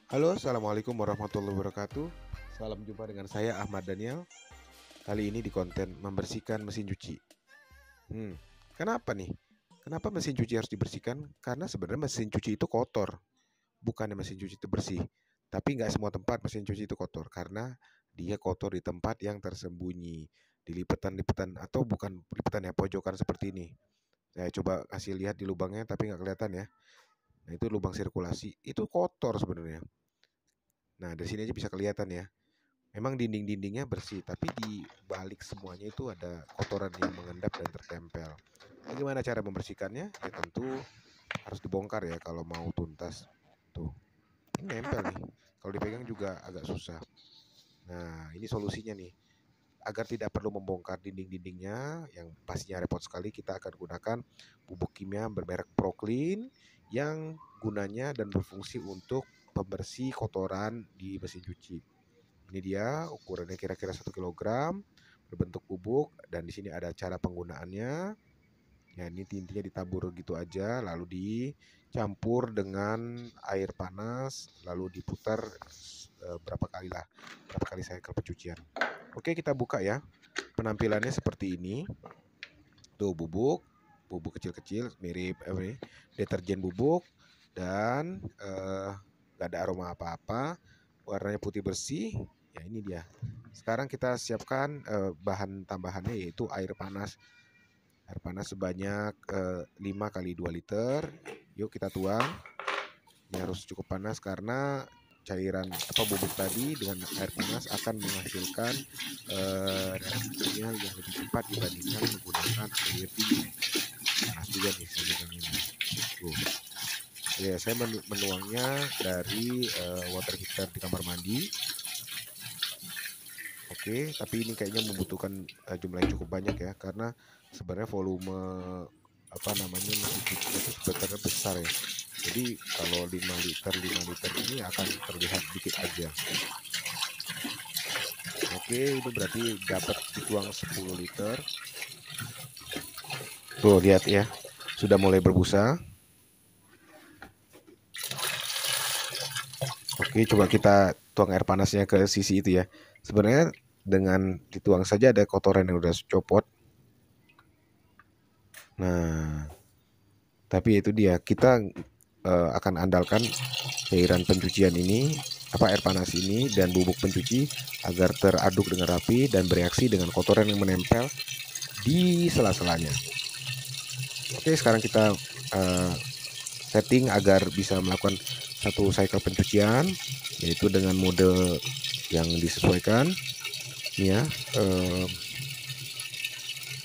Halo, assalamualaikum warahmatullahi wabarakatuh. Salam jumpa dengan saya Ahmad Daniel. Kali ini di konten membersihkan mesin cuci. Kenapa nih? Kenapa mesin cuci harus dibersihkan? Karena sebenarnya mesin cuci itu kotor, bukannya mesin cuci itu bersih. Tapi nggak semua tempat mesin cuci itu kotor, karena dia kotor di tempat yang tersembunyi, di lipetan-lipetan atau bukan lipetan ya, pojokan seperti ini. Saya coba kasih lihat di lubangnya, tapi nggak kelihatan ya. Nah itu lubang sirkulasi, itu kotor sebenarnya. Nah dari sini aja bisa kelihatan ya. Memang dinding-dindingnya bersih, tapi di balik semuanya itu ada kotoran yang mengendap dan tertempel. Bagaimana cara membersihkannya? Ya tentu harus dibongkar ya kalau mau tuntas. Tuh, ini nempel nih. Kalau dipegang juga agak susah. Nah, ini solusinya nih. Agar tidak perlu membongkar dinding-dindingnya, yang pastinya repot sekali, kita akan gunakan bubuk kimia bermerek Proclean yang gunanya dan berfungsi untuk pembersih kotoran di mesin cuci. Ini dia ukurannya kira-kira 1 kilogram, berbentuk bubuk, dan di sini ada cara penggunaannya. Ya, ini intinya ditabur gitu aja, lalu dicampur dengan air panas, lalu diputar berapa kali lah, berapa kali cycle pencucian. Oke, kita buka ya. Penampilannya seperti ini. Tuh bubuk, bubuk kecil-kecil mirip deterjen bubuk dan nggak ada aroma apa-apa. Warnanya putih bersih. Ya ini dia. Sekarang kita siapkan bahan tambahannya yaitu air panas. Air panas sebanyak 5 kali 2 liter. Yuk kita tuang. Ini harus cukup panas karena cairan bubuk tadi dengan air panas akan menghasilkan reaksi kimia yang lebih cepat dibandingkan menggunakan air dingin. Panas juga nih saya megang ini. Ya, saya menuangnya dari water heater di kamar mandi. Oke, tapi ini kayaknya membutuhkan jumlah yang cukup banyak ya, karena sebenarnya volume mesin cuci itu sebenarnya besar ya. Jadi kalau 5 liter ini akan terlihat dikit aja. Oke, ini berarti dapat dituang 10 liter. Tuh, lihat ya. Sudah mulai berbusa. Oke, coba kita tuang air panasnya ke sisi itu ya. Sebenarnya dengan dituang saja ada kotoran yang udah copot. Nah, tapi itu dia, kita akan andalkan cairan pencucian ini, air panas ini dan bubuk pencuci agar teraduk dengan rapi dan bereaksi dengan kotoran yang menempel di sela-selanya. Oke, sekarang kita setting agar bisa melakukan satu cycle pencucian, yaitu dengan mode yang disesuaikan. Ini ya,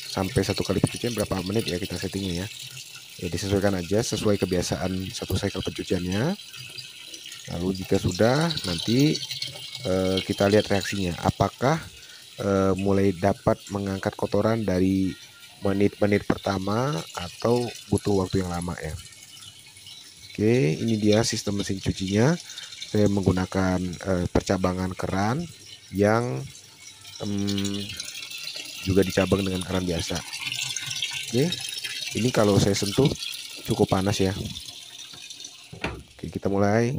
sampai 1 kali pencucian berapa menit ya kita settingnya ya. Ya disesuaikan aja sesuai kebiasaan satu cycle pencuciannya. Lalu jika sudah, nanti kita lihat reaksinya. Apakah mulai dapat mengangkat kotoran dari menit-menit pertama atau butuh waktu yang lama ya. Oke, ini dia sistem mesin cucinya. Saya menggunakan percabangan keran yang juga dicabang dengan keran biasa. Oke, ini kalau saya sentuh cukup panas ya. Oke, kita mulai.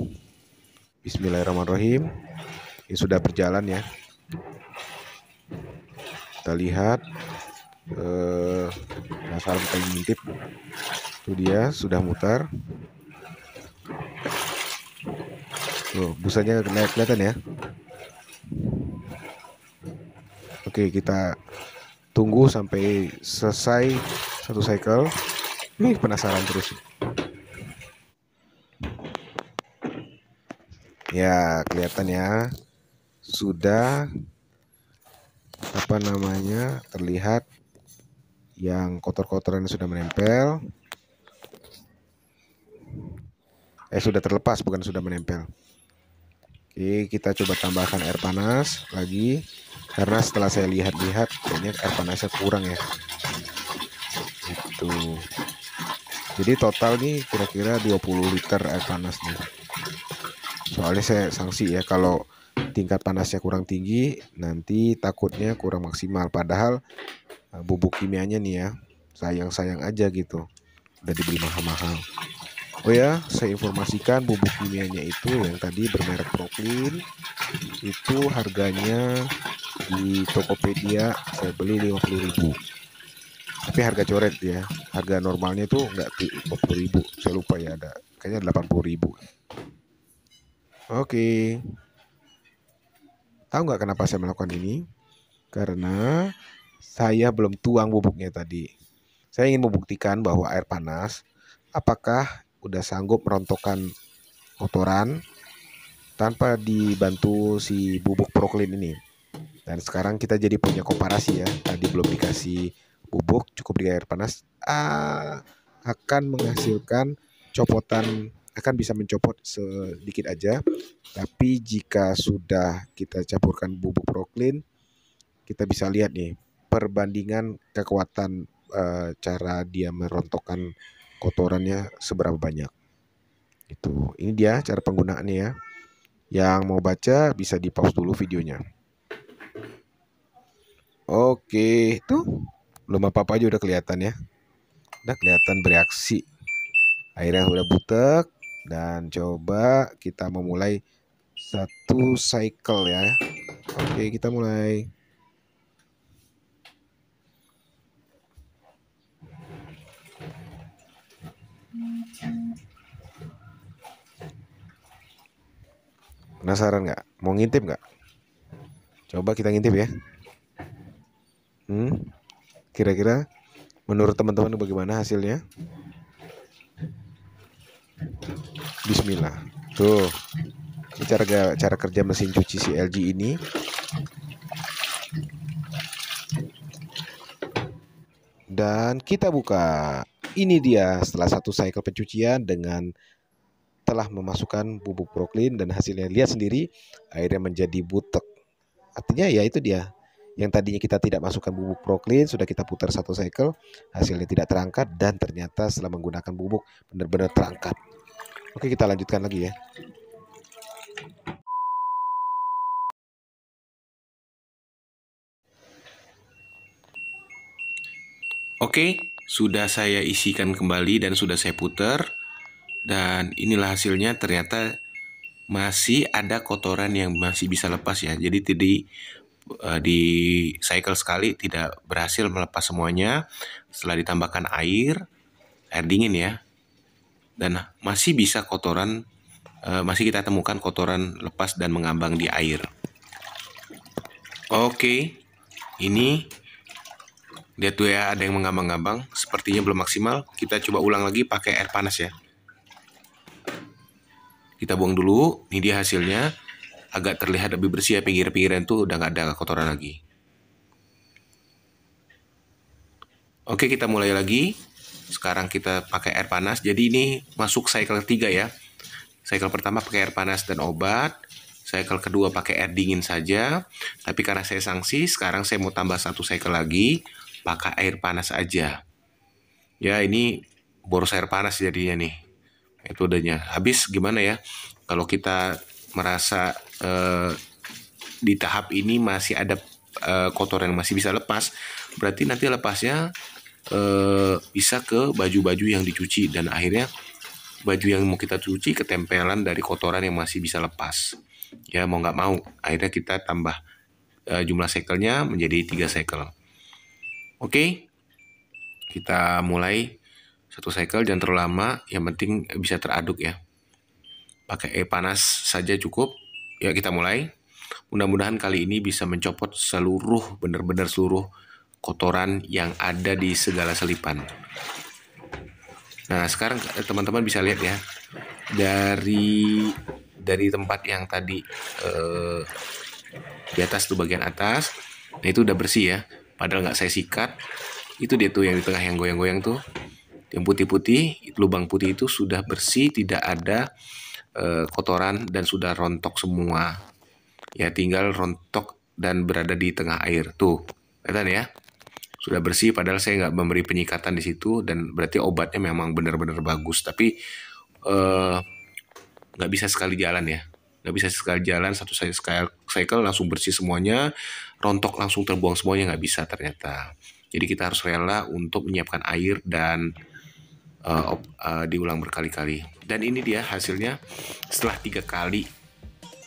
Bismillahirrahmanirrahim. Ini sudah berjalan ya. Kita lihat salam kayu ngintip. Itu dia sudah mutar. Tuh, busanya kelihatan ya. Oke, kita tunggu sampai selesai satu cycle. Ini penasaran terus. Ya, kelihatan ya. Sudah terlihat yang kotor-kotoran sudah menempel. Sudah terlepas, bukan sudah menempel. Oke, kita coba tambahkan air panas lagi, karena setelah saya lihat-lihat kayaknya air panasnya kurang ya. Itu. Jadi total nih kira-kira 20 liter air panas nih. Soalnya saya sanksi ya, kalau tingkat panasnya kurang tinggi nanti takutnya kurang maksimal. Padahal bubuk kimianya nih ya, sayang-sayang aja gitu, udah dibeli mahal-mahal. Oh ya, saya informasikan bubuk kimianya itu yang tadi bermerek Proklin itu harganya di Tokopedia saya beli 50.000. Tapi harga coret ya. Harga normalnya itu enggak 50.000. Saya lupa ya, ada kayaknya 80.000. Oke. Tahu nggak kenapa saya melakukan ini? Karena saya belum tuang bubuknya tadi. Saya ingin membuktikan bahwa air panas apakah udah sanggup merontokkan kotoran tanpa dibantu si bubuk Proklin ini. Dan sekarang kita jadi punya komparasi ya. Tadi belum dikasih bubuk, cukup di air panas, akan menghasilkan copotan, akan bisa mencopot sedikit aja. Tapi jika sudah kita campurkan bubuk Proklin, kita bisa lihat nih perbandingan kekuatan cara dia merontokkan kotorannya seberapa banyak. Itu. Ini dia cara penggunaannya ya. Yang mau baca bisa di pause dulu videonya. Oke, tuh belum apa-apa aja udah kelihatan ya. Udah kelihatan bereaksi. Airnya udah butek dan coba kita memulai satu cycle ya. Oke, kita mulai. Penasaran nggak? Mau ngintip nggak? Coba kita ngintip ya. Kira-kira menurut teman-teman bagaimana hasilnya? Bismillah. Tuh. Ini cara kerja mesin cuci si LG ini. Dan kita buka. Ini dia setelah satu cycle pencucian dengan telah memasukkan bubuk Proklin dan hasilnya lihat sendiri airnya menjadi butek. Artinya ya itu dia. Yang tadinya kita tidak masukkan bubuk Proklin sudah kita putar satu cycle, hasilnya tidak terangkat dan ternyata setelah menggunakan bubuk benar-benar terangkat. Oke, kita lanjutkan lagi ya. Oke, sudah saya isikan kembali dan sudah saya putar. Dan inilah hasilnya, ternyata masih ada kotoran yang masih bisa lepas ya. Jadi di cycle sekali tidak berhasil melepas semuanya. Setelah ditambahkan air dingin ya. Dan masih bisa kotoran, masih kita temukan kotoran lepas dan mengambang di air. Oke, ini lihat tuh ya, ada yang mengambang-ngambang. Sepertinya belum maksimal. Kita coba ulang lagi pakai air panas ya. Kita buang dulu, ini dia hasilnya. Agak terlihat lebih bersih ya, pinggir-pinggiran tuh udah nggak ada kotoran lagi. Oke, kita mulai lagi. Sekarang kita pakai air panas. Jadi ini masuk cycle ketiga ya. Cycle pertama pakai air panas dan obat. Cycle kedua pakai air dingin saja. Tapi karena saya sanksi, sekarang saya mau tambah satu cycle lagi, pakai air panas aja. Ya, ini boros air panas jadinya nih. Metodenya. Habis gimana ya? Kalau kita merasa di tahap ini masih ada kotoran yang masih bisa lepas, berarti nanti lepasnya bisa ke baju-baju yang dicuci dan akhirnya baju yang mau kita cuci ketempelan dari kotoran yang masih bisa lepas. Ya mau nggak mau, akhirnya kita tambah jumlah cycle-nya menjadi 3 cycle. Oke, kita mulai. Satu cycle jangan terlalu lama, yang penting bisa teraduk ya. Pakai air panas saja cukup. Ya kita mulai. Mudah-mudahan kali ini bisa mencopot seluruh, benar-benar seluruh kotoran yang ada di segala selipan. Nah sekarang teman-teman bisa lihat ya, dari tempat yang tadi di atas tuh, bagian atas, nah itu udah bersih ya. Padahal nggak saya sikat. Itu dia tuh yang di tengah yang goyang-goyang tuh. Yang putih-putih, lubang putih itu sudah bersih, tidak ada kotoran dan sudah rontok semua. Ya tinggal rontok dan berada di tengah air tuh, kelihatan ya. Sudah bersih, padahal saya nggak memberi penyikatan di situ dan berarti obatnya memang benar-benar bagus. Tapi nggak bisa sekali jalan ya. Nggak bisa sekali jalan satu cycle langsung bersih semuanya, rontok langsung terbuang semuanya, nggak bisa ternyata. Jadi kita harus rela untuk menyiapkan air dan diulang berkali-kali. Dan ini dia hasilnya setelah 3 kali.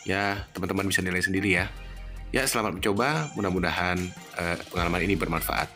Ya, teman-teman bisa nilai sendiri ya. Ya, selamat mencoba. Mudah-mudahan pengalaman ini bermanfaat.